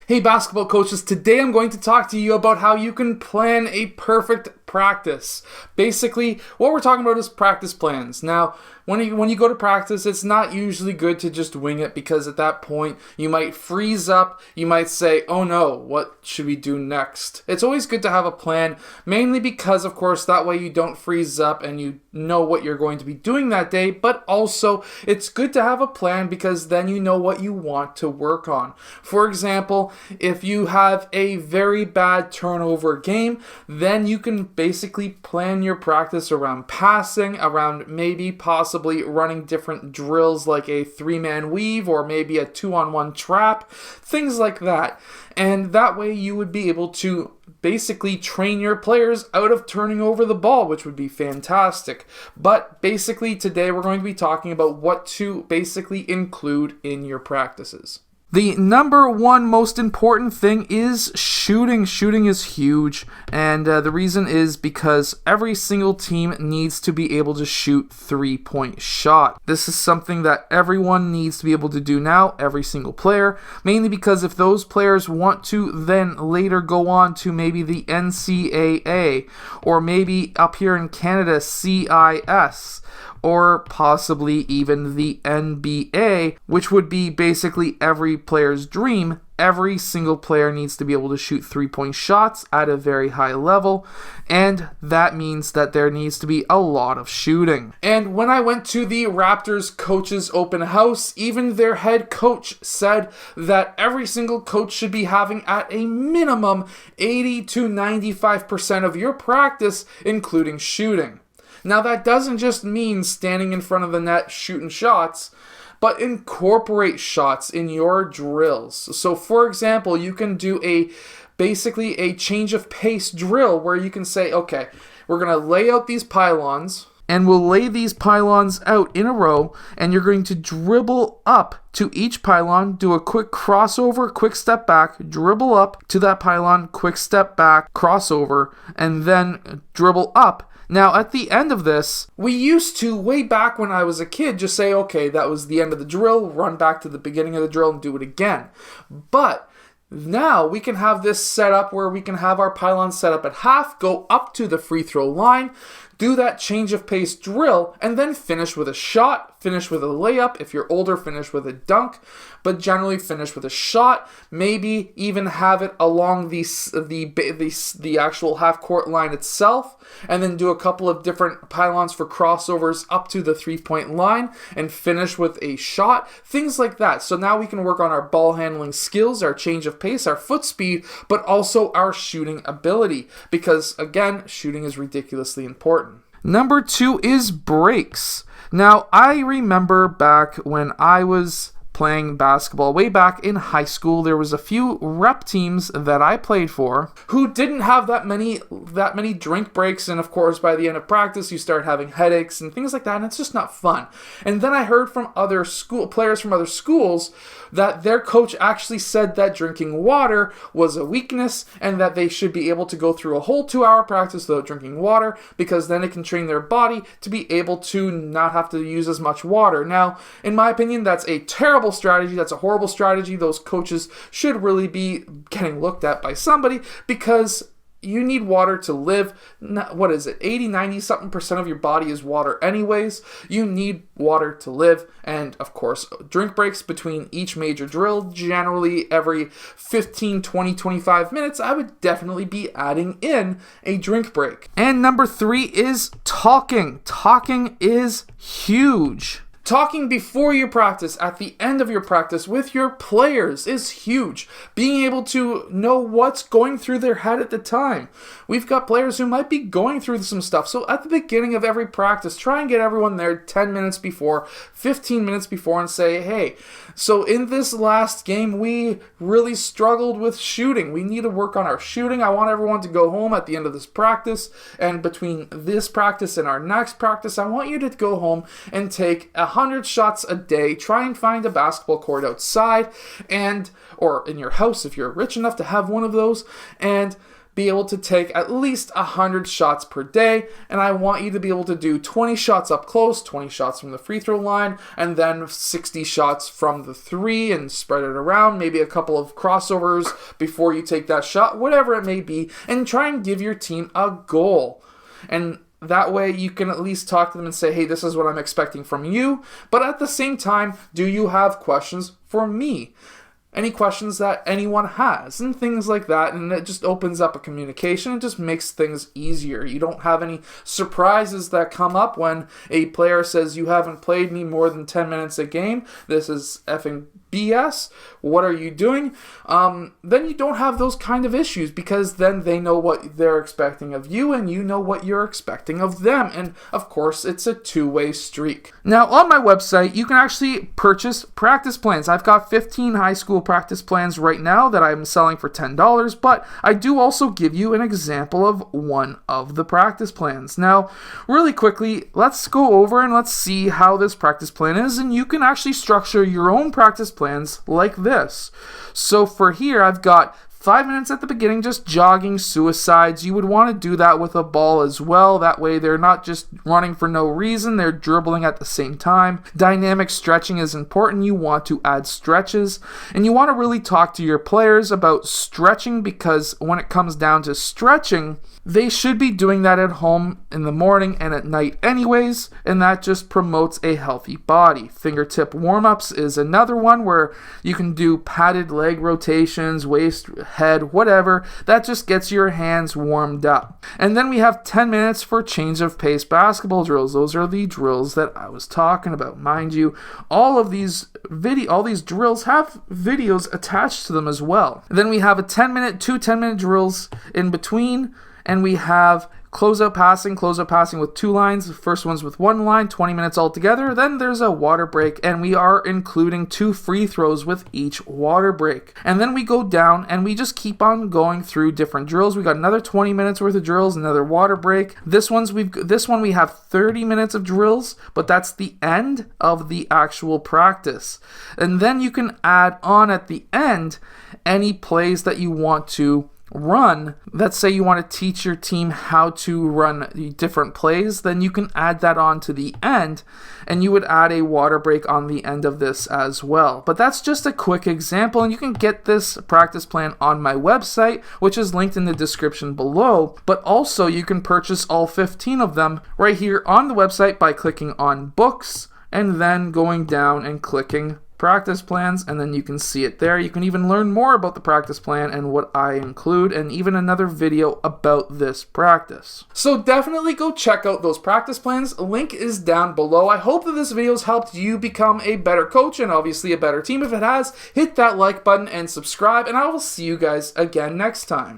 Hey basketball coaches, today I'm going to talk to you about how you can plan a perfect practice. Basically, what we're talking about is practice plans. Now, when you go to practice, it's not usually good to just wing it because at that point, you might freeze up, you might say, oh no, what should we do next? It's always good to have a plan, mainly because, of course, that way you don't freeze up and you know what you're going to be doing that day, but also it's good to have a plan because then you know what you want to work on. For example, if you have a very bad turnover game, then you can basically plan your practice around passing, around maybe possibly running different drills like a 3-man weave or maybe a 2-on-1 trap, things like that. And that way you would be able to basically train your players out of turning over the ball, which would be fantastic. But basically today we're going to be talking about what to basically include in your practices. The number one most important thing is shooting. Shooting is huge, and the reason is because every single team needs to be able to shoot 3-point shot. This is something that everyone needs to be able to do now, every single player, mainly because if those players want to then later go on to maybe the NCAA, or maybe up here in Canada, CIS, or possibly even the NBA, which would be basically every player's dream. Every single player needs to be able to shoot 3-point shots at a very high level, and that means that there needs to be a lot of shooting. And when I went to the Raptors coaches open house, even their head coach said that every single coach should be having at a minimum 80 to 95% of your practice including shooting. Now that doesn't just mean standing in front of the net shooting shots, but incorporate shots in your drills. So for example, you can do basically a change of pace drill where you can say, okay, we're going to lay out these pylons, and we'll lay these pylons out in a row, and you're going to dribble up to each pylon, do a quick crossover, quick step back, dribble up to that pylon, quick step back, crossover, and then dribble up. Now, at the end of this, we used to, way back when I was a kid, just say, okay, that was the end of the drill, run back to the beginning of the drill and do it again. But now we can have this set up where we can have our pylons set up at half, go up to the free throw line, do that change of pace drill, and then finish with a shot, finish with a layup. If you're older, finish with a dunk, but generally finish with a shot. Maybe even have it along the actual half-court line itself, and then do a couple of different pylons for crossovers up to the 3-point line, and finish with a shot, things like that. So now we can work on our ball handling skills, our change of pace, our foot speed, but also our shooting ability, because again, shooting is ridiculously important. Number 2 is breaks. Now, I remember back when I was playing basketball way back in high school, there was a few rep teams that I played for who didn't have that many drink breaks, and of course by the end of practice you start having headaches and things like that, and it's just not fun. And then I heard from other players from other schools that their coach actually said that drinking water was a weakness and that they should be able to go through a whole 2-hour practice without drinking water, because then it can train their body to be able to not have to use as much water. Now, in my opinion, that's a terrible strategy. That's a horrible strategy. Those coaches should really be getting looked at by somebody, because you need water to live. What is it? 80, 90 something percent of your body is water anyways. You need water to live. And of course, drink breaks between each major drill, generally every 15, 20, 25 minutes, I would definitely be adding in a drink break. And number 3 is talking. Talking is huge. Talking before your practice, at the end of your practice with your players is huge. Being able to know what's going through their head at the time. We've got players who might be going through some stuff. So at the beginning of every practice, try and get everyone there 10 minutes before, 15 minutes before, and say, hey, so in this last game, we really struggled with shooting. We need to work on our shooting. I want everyone to go home at the end of this practice, and between this practice and our next practice, I want you to go home and take 100 shots a day. Try and find a basketball court outside, or in your house if you're rich enough to have one of those, and be able to take at least 100 shots per day, and I want you to be able to do 20 shots up close, 20 shots from the free throw line, and then 60 shots from the three, and spread it around, maybe a couple of crossovers before you take that shot, whatever it may be, and try and give your team a goal. And that way you can at least talk to them and say, hey, this is what I'm expecting from you. But at the same time, do you have questions for me? Any questions that anyone has and things like that, and it just opens up a communication. It just makes things easier. You don't have any surprises that come up when a player says, you haven't played me more than 10 minutes a game. This is effing BS. What are you doing? Then you don't have those kind of issues, because then they know what they're expecting of you and you know what you're expecting of them. And of course, it's a two-way streak. Now, on my website, you can actually purchase practice plans. I've got 15 high school practice plans right now that I'm selling for $10, but I do also give you an example of one of the practice plans. Now, really quickly, let's go over and let's see how this practice plan is, and you can actually structure your own practice plans like this. So for here, I've got 5 minutes at the beginning, just jogging suicides. You would want to do that with a ball as well. That way they're not just running for no reason, they're dribbling at the same time. Dynamic stretching is important. You want to add stretches, and you want to really talk to your players about stretching, because when it comes down to stretching, they should be doing that at home in the morning and at night anyways, and that just promotes a healthy body. Fingertip warm-ups is another one where you can do padded leg rotations, waist, head, whatever. That just gets your hands warmed up. And then we have 10 minutes for change of pace basketball drills. Those are the drills that I was talking about. Mind you, all these drills have videos attached to them as well. And then we have two 10-minute drills in between. And we have closeout passing with 2 lines. The first one's with 1 line, 20 minutes altogether. Then there's a water break, and we are including 2 free throws with each water break. And then we go down, and we just keep on going through different drills. We got another 20 minutes worth of drills, another water break. This one we have 30 minutes of drills, but that's the end of the actual practice. And then you can add on at the end any plays that you want to run. Let's say you want to teach your team how to run different plays, then you can add that on to the end, and you would add a water break on the end of this as well. But that's just a quick example, and you can get this practice plan on my website, which is linked in the description below. But also you can purchase all 15 of them right here on the website by clicking on books and then going down and clicking practice plans, and then you can see it there. You can even learn more about the practice plan and what I include, and even another video about this practice. So definitely go check out those practice plans. Link is down below. I hope that this video has helped you become a better coach and obviously a better team. If it has, hit that like button and subscribe, and I will see you guys again next time.